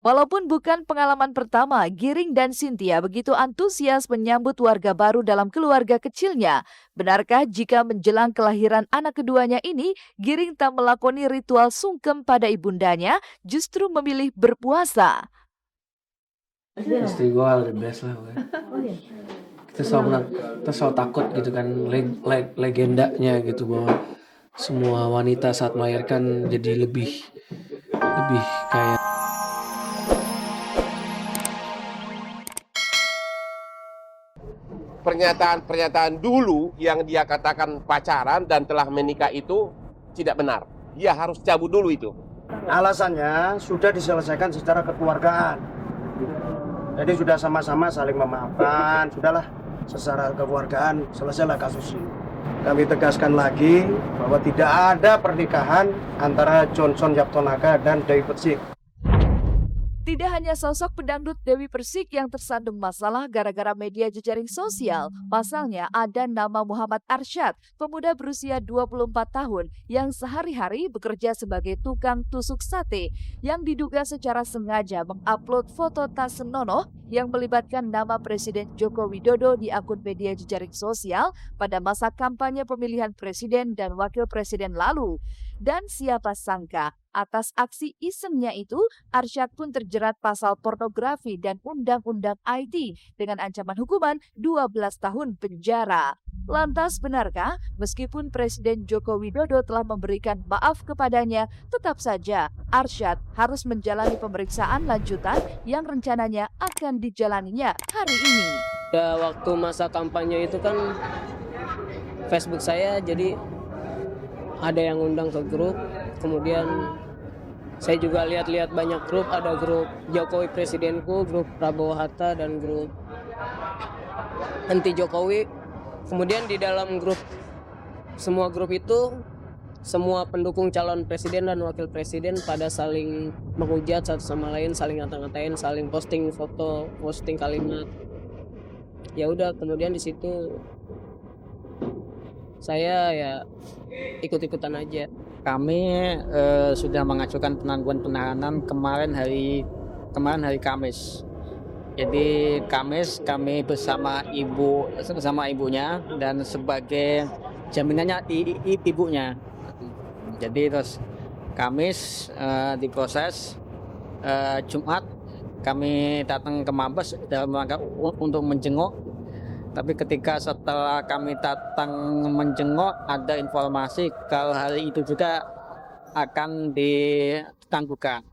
Walaupun bukan pengalaman pertama, Giring dan Cynthia begitu antusias menyambut warga baru dalam keluarga kecilnya. Benarkah jika menjelang kelahiran anak keduanya ini, Giring tak melakoni ritual sungkem pada ibundanya, justru memilih berpuasa? Istri gue the best lah gue. Kita selalu takut gitu kan, legendanya gitu bahwa semua wanita saat melahirkan jadi lebih kayak pernyataan dulu yang dia katakan pacaran dan telah menikah itu tidak benar. Dia harus cabut dulu itu. Alasannya sudah diselesaikan secara kekeluargaan. Jadi sudah sama-sama saling memaafkan, sudahlah secara kekeluargaan selesailah kasus ini. Kami tegaskan lagi bahwa tidak ada pernikahan antara Johnson Yaptonaga dan Dewi Persik. Tidak hanya sosok pedangdut Dewi Persik yang tersandung masalah gara-gara media jejaring sosial. Pasalnya ada nama Muhammad Arsyad, pemuda berusia 24 tahun yang sehari-hari bekerja sebagai tukang tusuk sate yang diduga secara sengaja mengupload foto tak senonoh yang melibatkan nama Presiden Joko Widodo di akun media jejaring sosial pada masa kampanye pemilihan presiden dan wakil presiden lalu. Dan siapa sangka, atas aksi isengnya itu, Arsyad pun terjerat pasal pornografi dan Undang-Undang IT dengan ancaman hukuman 12 tahun penjara. Lantas benarkah meskipun Presiden Joko Widodo telah memberikan maaf kepadanya, tetap saja Arsyad harus menjalani pemeriksaan lanjutan yang rencananya akan dijalaninya hari ini. ya waktu masa kampanye itu kan Facebook saya jadi ada yang undang ke grup, kemudian saya juga lihat-lihat banyak grup, ada grup Jokowi Presidenku, grup Prabowo Hatta, dan grup anti Jokowi. Kemudian di dalam grup, semua grup itu, semua pendukung calon presiden dan wakil presiden pada saling menghujat satu sama lain, saling ngata-ngatain, saling posting foto, posting kalimat. Ya udah, kemudian di situ saya ya ikut-ikutan aja. Kami sudah mengajukan penangguhan penahanan kemarin hari Kamis. Jadi Kamis kami bersama ibunya dan sebagai jaminannya ibunya. Jadi terus Kamis diproses, Jumat kami datang ke Mabes dalam rangka untuk menjenguk. Tapi ketika setelah kami datang menjenguk, ada informasi kalau hari itu juga akan ditangguhkan.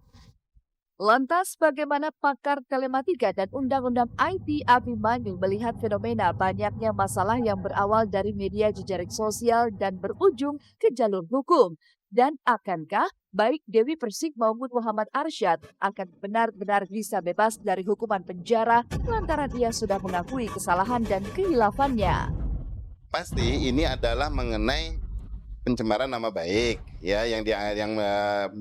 Lantas bagaimana pakar telematika dan undang-undang IT Abimanyu melihat fenomena banyaknya masalah yang berawal dari media jejaring sosial dan berujung ke jalur hukum? Dan akankah baik Dewi Persik maupun Muhammad Arsyad akan benar-benar bisa bebas dari hukuman penjara lantaran ia sudah mengakui kesalahan dan kehilafannya? Pasti ini adalah mengenai pencemaran nama baik ya yang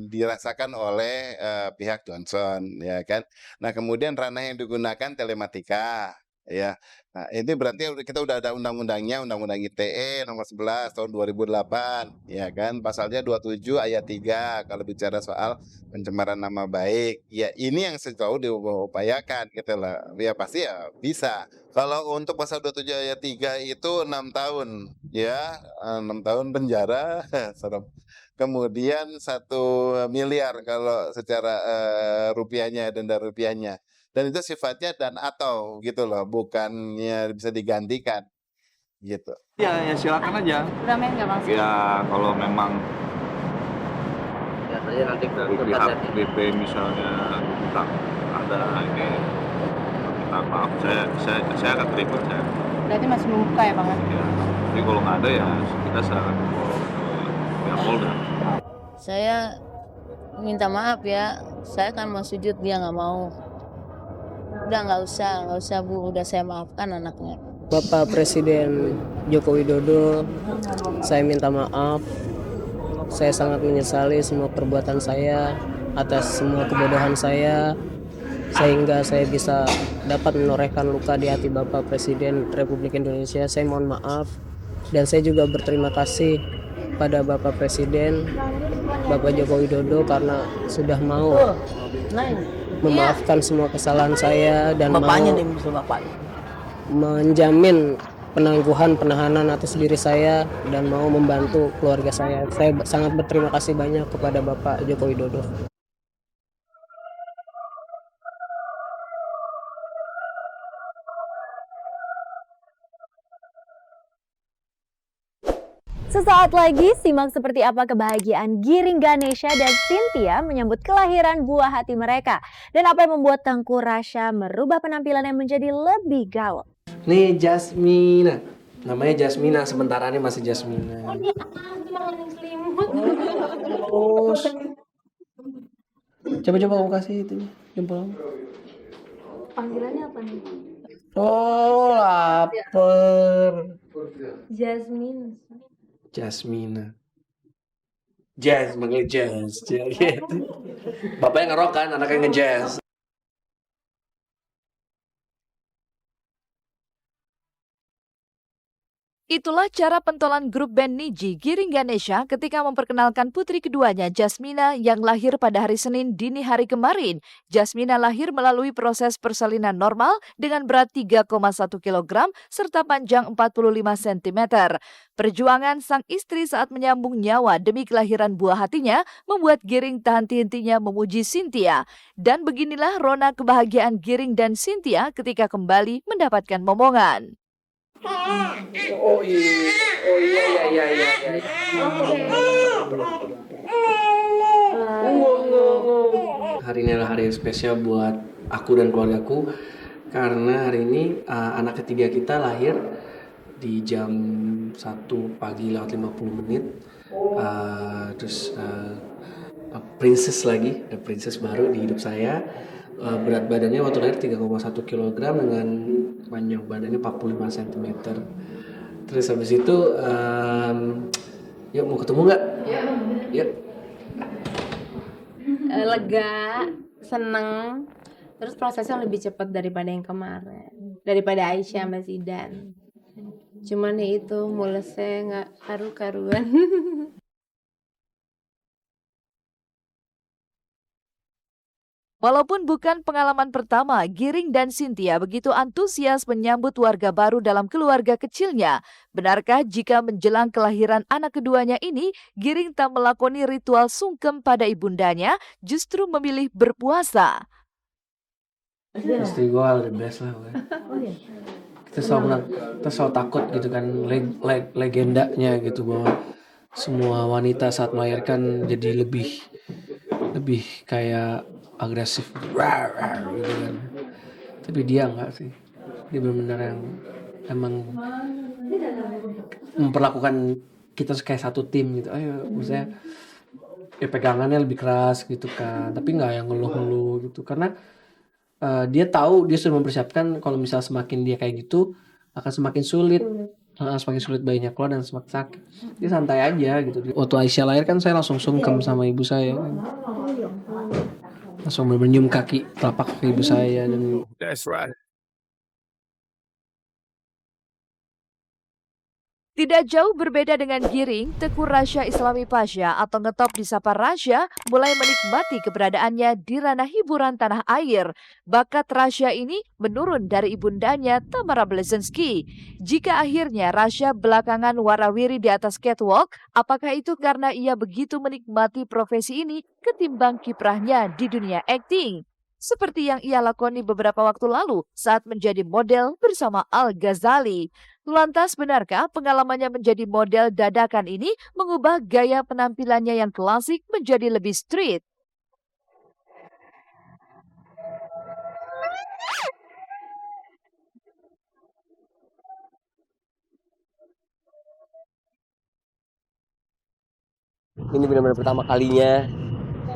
dirasakan oleh pihak Johnson ya kan. Nah, kemudian ranah yang digunakan telematika ya. Nah, ini berarti kita udah ada undang-undangnya, Undang-Undang ITE nomor 11 tahun 2008 ya kan, pasalnya 27 ayat 3 kalau bicara soal pencemaran nama baik. Ya, ini yang sejauh diupayakan gitu lah. Ya pasti ya bisa. Kalau untuk pasal 27 ayat 3 itu 6 tahun ya, 6 tahun penjara. Serem. Kemudian 1 miliar kalau secara rupiahnya, denda rupiahnya. Dan itu sifatnya dan atau gitu loh, bukannya bisa digantikan gitu. Ya silakan aja. Udah main nggak Bang? Ya kalau memang Biasanya nanti dari pihak BP misalnya tak ada ini, minta maaf, saya akan terima saya. Berarti masih membuka ya Bang? Ya, tapi kalau nggak ada ya kita serahkan ke pihak Polda. Saya minta maaf ya, saya kan mau sujud, dia nggak mau. Udah nggak usah Bu, udah saya maafkan anaknya. Bapak Presiden Joko Widodo, saya minta maaf. Saya sangat menyesali semua perbuatan saya atas semua kebodohan saya, sehingga saya bisa dapat menorehkan luka di hati Bapak Presiden Republik Indonesia. Saya mohon maaf, dan saya juga berterima kasih pada Bapak Presiden, Bapak Joko Widodo, karena sudah mau memaafkan semua kesalahan saya dan Bapaknya mau nih, misalnya bapaknya. menjamin penangguhan penahanan atas diri saya dan mau membantu keluarga saya. Saya sangat berterima kasih banyak kepada Bapak Joko Widodo. Sesaat lagi simak seperti apa kebahagiaan Giring Ganesha dan Cynthia menyambut kelahiran buah hati mereka. Dan apa yang membuat Tengku Rasya merubah penampilannya menjadi lebih gaul. Nih Jasmina, namanya Jasmina, sementara ini masih Jasmina. Oh, coba kamu kasih itu jempol kamu. Panggilannya apa nih? Oh, lapar. Jasmine. Jasmina. Jazz, manggil jazz. Gitu. Bapaknya ngerok kan, anaknya ngejazz. Itulah cara pentolan grup band Niji Giring Ganesha ketika memperkenalkan putri keduanya Jasmina yang lahir pada hari Senin dini hari kemarin. Jasmina lahir melalui proses persalinan normal dengan berat 3,1 kg serta panjang 45 cm. Perjuangan sang istri saat menyambung nyawa demi kelahiran buah hatinya membuat Giring tak henti-hentinya memuji Cynthia. Dan beginilah rona kebahagiaan Giring dan Cynthia ketika kembali mendapatkan momongan. Oh iya. Hari ini adalah hari yang spesial buat aku dan keluargaku karena hari ini anak ketiga kita lahir di jam 1 pagi lewat 50 menit. Princess lagi, princess baru di hidup saya. Berat badannya waktu lahir 3,1 kg dengan panjang badannya 45 cm. Terus habis itu yuk mau ketemu nggak? Yuk. Lega, seneng, terus prosesnya lebih cepat daripada yang kemarin, daripada Aisyah sama Zidan. Cuman ya itu mulesnya nggak karu-karuan. Walaupun bukan pengalaman pertama, Giring dan Cynthia begitu antusias menyambut warga baru dalam keluarga kecilnya. Benarkah jika menjelang kelahiran anak keduanya ini, Giring tak melakoni ritual sungkem pada ibundanya, justru memilih berpuasa? Istri gue the best lah. Kita selalu takut gitu kan, legendanya gitu bahwa semua wanita saat melahirkan jadi lebih kayak agresif gitu kan. Tapi dia enggak sih. Dia benar-benar yang emang memperlakukan kita kayak satu tim gitu. Ayo, misalnya pegangannya lebih keras gitu kan. Tapi enggak yang ngeluh-ngeluh gitu. Karena dia tahu, dia sudah mempersiapkan kalau misalnya semakin dia kayak gitu akan semakin sulit. Semakin sulit bayinya keluar dan semakin sakit. Dia santai aja gitu. Waktu Aisyah lahir kan saya langsung sungkem sama ibu saya. Langsung menyium kaki telapak kaki ibu saya dan That's right. Tidak jauh berbeda dengan Giring, Tengku Rasya Islami Pasha atau ngetop disapa Rasya mulai menikmati keberadaannya di ranah hiburan tanah air. Bakat Rasya ini menurun dari ibundanya Tamara Blesensky. Jika akhirnya Rasya belakangan warawiri di atas catwalk, apakah itu karena ia begitu menikmati profesi ini ketimbang kiprahnya di dunia akting? Seperti yang ia lakoni beberapa waktu lalu saat menjadi model bersama Al Ghazali. Lantas benarkah pengalamannya menjadi model dadakan ini mengubah gaya penampilannya yang klasik menjadi lebih street? Ini benar-benar pertama kalinya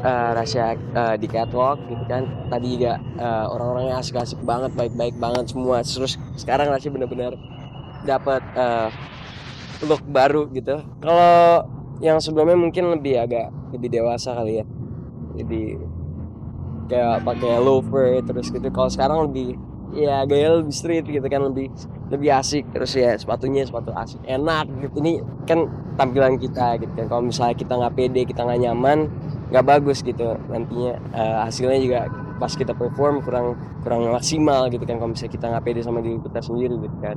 Rasya di catwalk gitu kan. Tadi juga orang-orangnya asik-asik banget, baik-baik banget semua. Terus sekarang Rasya benar-benar dapat look baru gitu. Kalau yang sebelumnya mungkin agak lebih dewasa kali ya. Jadi kayak pakai loafer terus gitu. Kalau sekarang lebih ya gaya lebih street gitu kan, lebih asik. Terus ya sepatu asik, enak gitu. Ini kan tampilan kita gitu kan. Kalau misalnya kita nggak pede, kita nggak nyaman, nggak bagus gitu. Nantinya hasilnya juga pas kita perform kurang maksimal gitu kan kalau misalnya kita nggak pede sama diri kita sendiri gitu kan.